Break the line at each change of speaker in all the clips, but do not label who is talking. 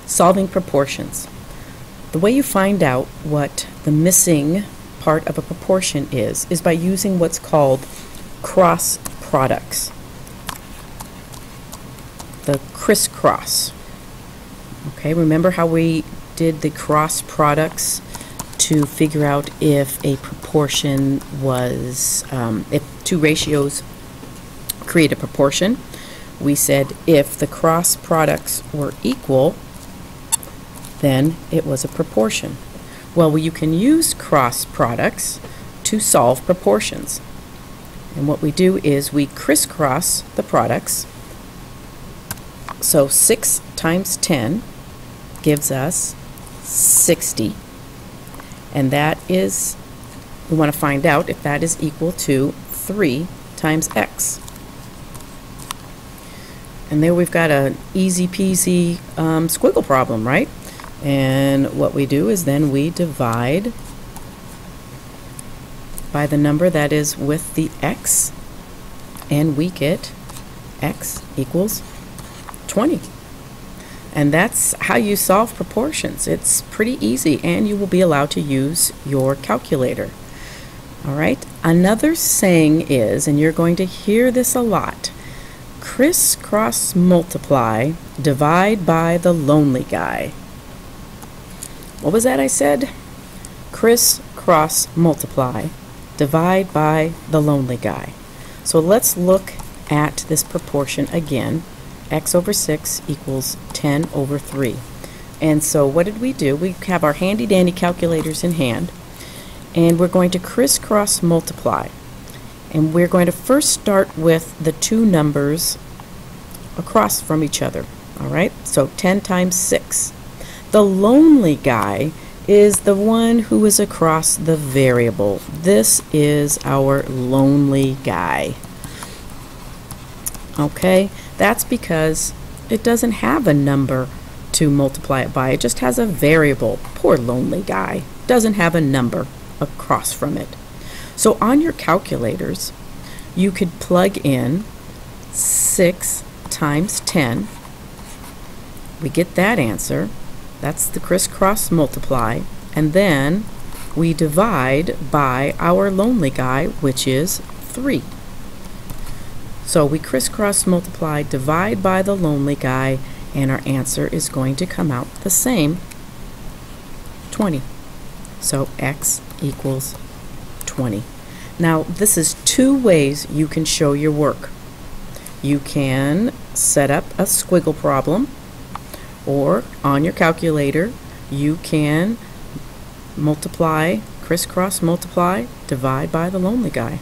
Solving proportions. The way you find out what the missing part of a proportion is by using what's called cross products. The criss-cross. Okay, remember how we did the cross products to figure out if a proportion was, if two ratios create a proportion? We said if the cross products were equal, then it was a proportion. Well, you can use cross products to solve proportions. And what we do is we crisscross the products. So 6 times 10 gives us 60. And that is, we want to find out if that is equal to 3 times x. And there we've got an easy peasy squiggle problem, right? And what we do is then we divide by the number that is with the x, and we get x equals 20. And that's how you solve proportions. It's pretty easy, and you will be allowed to use your calculator. All right, another saying is, and you're going to hear this a lot, criss-cross multiply, divide by the lonely guy. What was that I said? Criss-cross multiply, divide by the lonely guy. So let's look at this proportion again. X over 6 equals 10 over 3. And so what did we do? We have our handy dandy calculators in hand, and we're going to criss-cross multiply. And we're going to first start with the two numbers across from each other. All right, so 10 times 6. The lonely guy is the one who is across the variable. This is our lonely guy. Okay, that's because it doesn't have a number to multiply it by. It just has a variable. Poor lonely guy. Doesn't have a number across from it. So on your calculators, you could plug in 6 times 10. We get that answer. That's the criss-cross multiply. And then we divide by our lonely guy, which is 3. So we criss-cross multiply, divide by the lonely guy, and our answer is going to come out the same, 20. So x equals 20. Now this is two ways you can show your work. You can set up a squiggle problem, or on your calculator you can multiply, criss-cross multiply, divide by the lonely guy.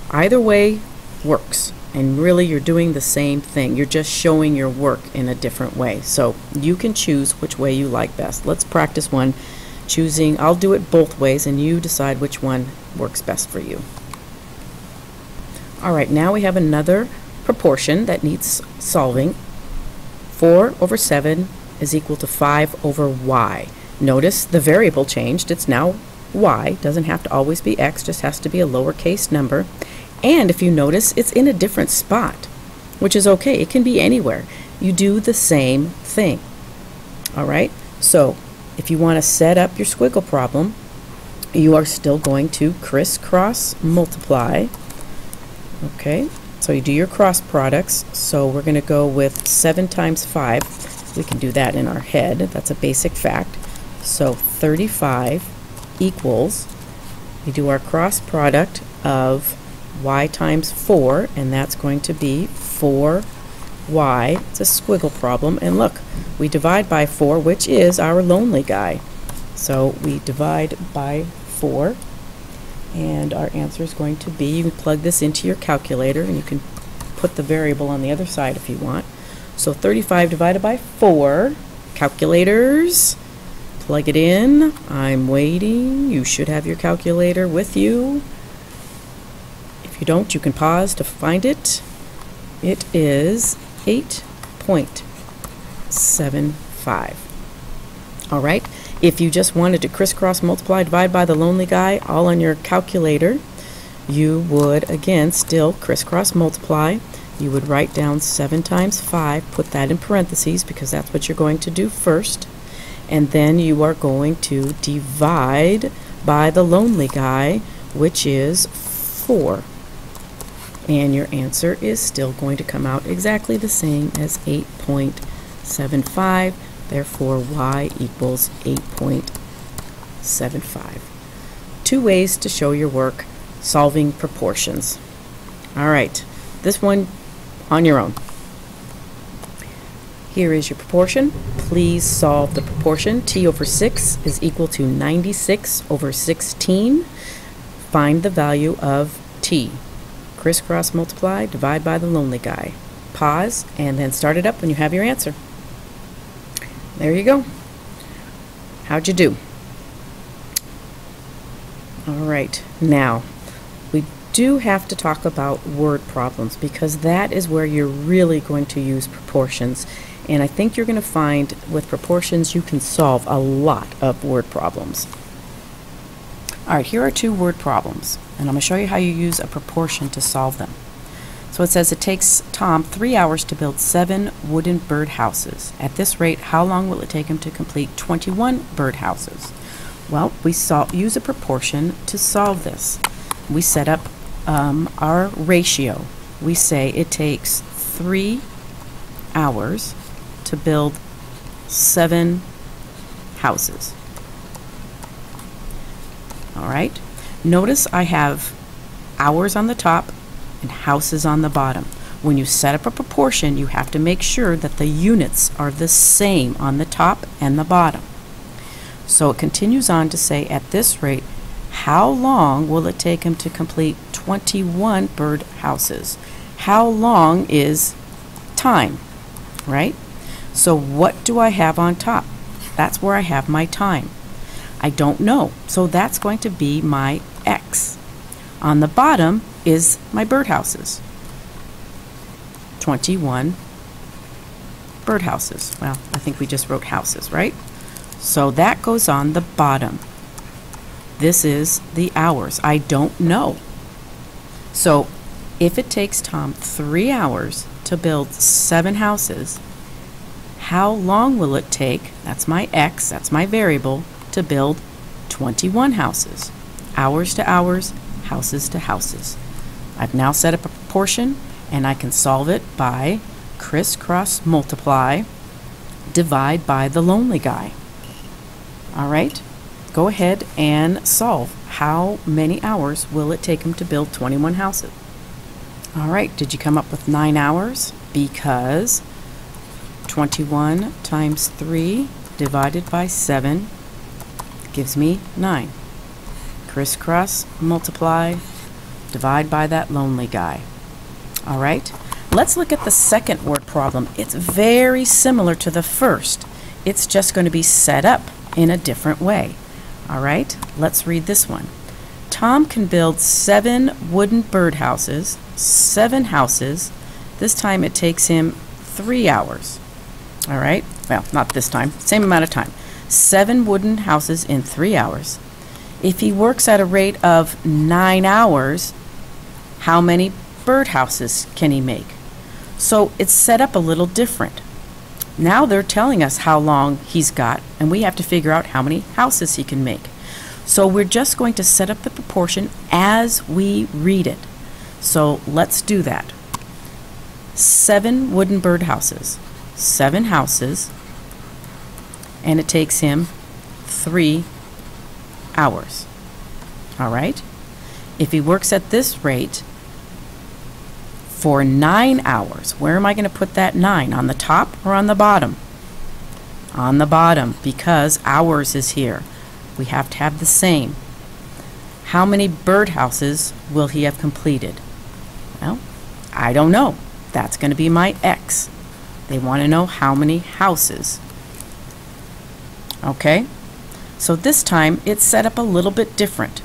Either way works, and really you're doing the same thing. You're just showing your work in a different way. So you can choose which way you like best. Let's practice one choosing. I'll do it both ways and you decide which one works best for you. Alright, now we have another proportion that needs solving. 4 over 7 is equal to 5 over y. Notice the variable changed. It's now y. Doesn't have to always be x, just has to be a lowercase number. And if you notice, it's in a different spot, which is okay. It can be anywhere. You do the same thing. Alright, so if you want to set up your squiggle problem, you are still going to criss-cross multiply. Okay, so you do your cross products. So we're going to go with 7 times 5. We can do that in our head. That's a basic fact. So 35 equals, we do our cross product of y times 4, and that's going to be 4y. It's a squiggle problem, and look, we divide by 4, which is our lonely guy. So we divide by 4, and our answer is going to be, you can plug this into your calculator, and you can put the variable on the other side if you want. So 35 divided by 4, calculators, plug it in. I'm waiting. You should have your calculator with you. If you don't, you can pause to find it. It is 8.75. All right. If you just wanted to criss-cross multiply, divide by the lonely guy, all on your calculator, you would again still criss-cross multiply, you would write down 7 times 5, put that in parentheses because that's what you're going to do first, and then you are going to divide by the lonely guy, which is 4. And your answer is still going to come out exactly the same as 8.75. Therefore, y equals 8.75. 2 ways to show your work solving proportions. All right, this one on your own. Here is your proportion. Please solve the proportion. T over 6 is equal to 96 over 16. Find the value of t. Criss-cross multiply, divide by the lonely guy. Pause, and then start it up when you have your answer. There you go. How'd you do? All right, now we do have to talk about word problems because that is where you're really going to use proportions. And I think you're going to find with proportions you can solve a lot of word problems. All right, here are 2 word problems, and I'm going to show you how you use a proportion to solve them. So it says it takes Tom 3 hours to build 7 wooden bird houses. At this rate, how long will it take him to complete 21 bird houses? Well, we use a proportion to solve this. We set up our ratio. We say it takes 3 hours to build 7 houses. All right. Notice I have hours on the top and houses on the bottom. When you set up a proportion, you have to make sure that the units are the same on the top and the bottom. So it continues on to say, at this rate, how long will it take him to complete 21 bird houses? How long is time, right? So what do I have on top? That's where I have my time. I don't know, so that's going to be my x. On the bottom is my birdhouses. 21 birdhouses. Well, I think we just wrote houses, right? So that goes on the bottom. This is the hours. I don't know. So if it takes Tom 3 hours to build 7 houses, how long will it take, that's my x, that's my variable, to build 21 houses? Hours to hours, houses to houses. I've now set up a proportion, and I can solve it by criss-cross multiply, divide by the lonely guy. All right, go ahead and solve. How many hours will it take him to build 21 houses? All right, did you come up with 9 hours? Because 21 times 3 divided by 7 gives me 9. Criss-cross multiply, divide by that lonely guy. All right, let's look at the second word problem. It's very similar to the first. It's just going to be set up in a different way. All right, let's read this one. Tom can build 7 wooden birdhouses, 7 houses. This time it takes him 3 hours. All right, well, not this time, same amount of time. 7 wooden houses in 3 hours. If he works at a rate of 9 hours, how many birdhouses can he make? So it's set up a little different. Now they're telling us how long he's got, and we have to figure out how many houses he can make. So we're just going to set up the proportion as we read it. So let's do that. 7 wooden birdhouses, 7 houses, and it takes him 3 hours. All right? If he works at this rate for 9 hours, where am I going to put that 9? On the top or on the bottom? On the bottom, because hours is here. We have to have the same. How many birdhouses will he have completed? Well, I don't know. That's going to be my x. They want to know how many houses. Okay? So this time it's set up a little bit different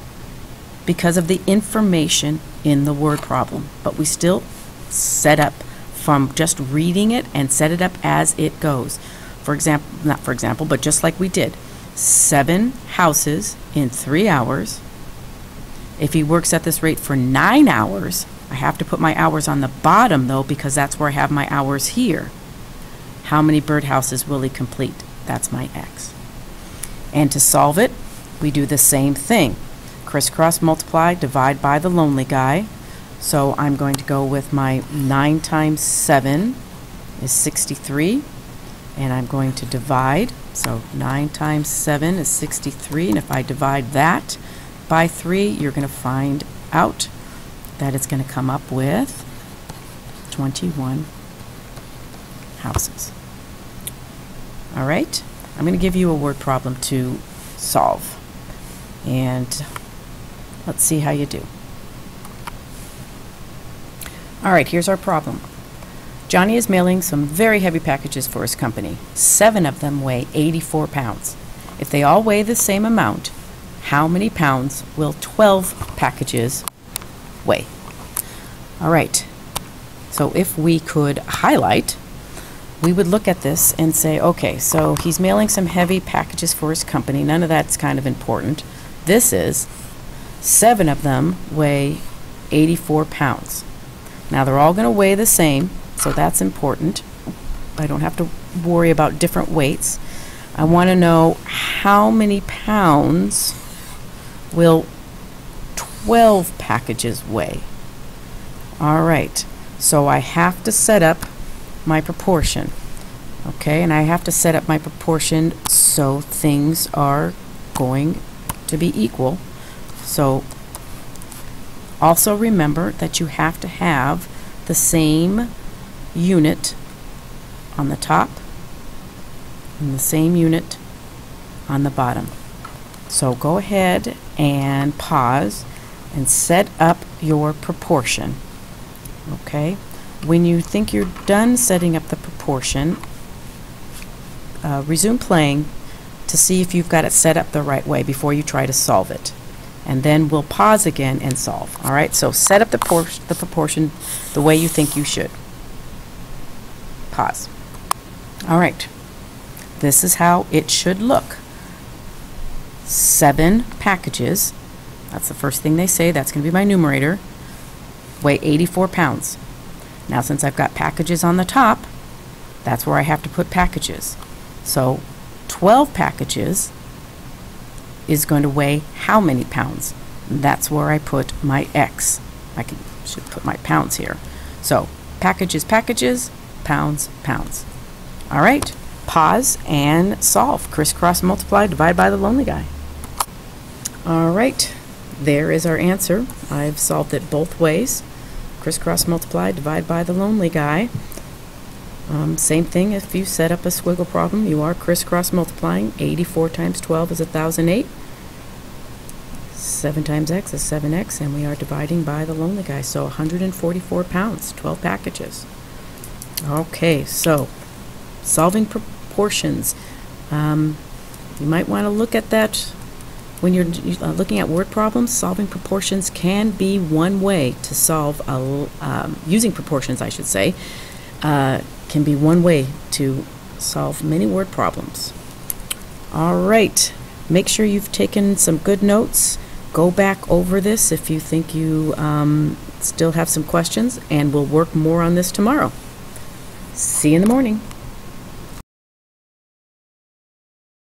because of the information in the word problem. But we still set up from just reading it and set it up as it goes. For example, not for example, but just like we did. 7 houses in 3 hours. If he works at this rate for 9 hours, I have to put my hours on the bottom, though, because that's where I have my hours here. How many birdhouses will he complete? That's my x. And to solve it, we do the same thing. Criss-cross multiply, divide by the lonely guy. So I'm going to go with my 9 times 7 is 63. And I'm going to divide. So 9 times 7 is 63. And if I divide that by 3, you're going to find out that it's going to come up with 21 houses. All right, I'm going to give you a word problem to solve, and let's see how you do. All right, here's our problem. Johnny is mailing some very heavy packages for his company. 7 of them weigh 84 pounds. If they all weigh the same amount, how many pounds will 12 packages weigh? All right, so if we could highlight, we would look at this and say, okay, so he's mailing some heavy packages for his company. None of that's kind of important. This is 7 of them weigh 84 pounds. Now they're all going to weigh the same, so that's important. I don't have to worry about different weights. I want to know how many pounds will 12 packages weigh. All right, so I have to set up my proportion. Okay, and I have to set up my proportion so things are going to be equal. So also remember that you have to have the same unit on the top and the same unit on the bottom. So go ahead and pause and set up your proportion. Okay, when you think you're done setting up the proportion, resume playing to see if you've got it set up the right way before you try to solve it. And then we'll pause again and solve. All right, so set up the proportion the way you think you should. Pause. All right, this is how it should look. 7 packages, that's the first thing they say, that's going to be my numerator, weigh 84 pounds. Now since I've got packages on the top, that's where I have to put packages. So 12 packages is going to weigh how many pounds? That's where I put my X. Should put my pounds here. So packages, packages, pounds, pounds. All right, pause and solve. Criss-cross multiply, divide by the lonely guy. All right, there is our answer. I've solved it both ways. Criss-cross multiply, divide by the lonely guy. Same thing if you set up a squiggle problem. You are criss-cross multiplying. 84 times 12 is 1008. 7 times x is 7x, and we are dividing by the lonely guy. So 144 pounds, 12 packages. Okay, so solving proportions. You might want to look at that when you're looking at word problems. Solving proportions can be one way to solve, using proportions I should say, can be one way to solve many word problems. All right, make sure you've taken some good notes. Go back over this if you think you still have some questions, and we'll work more on this tomorrow. See you in the morning.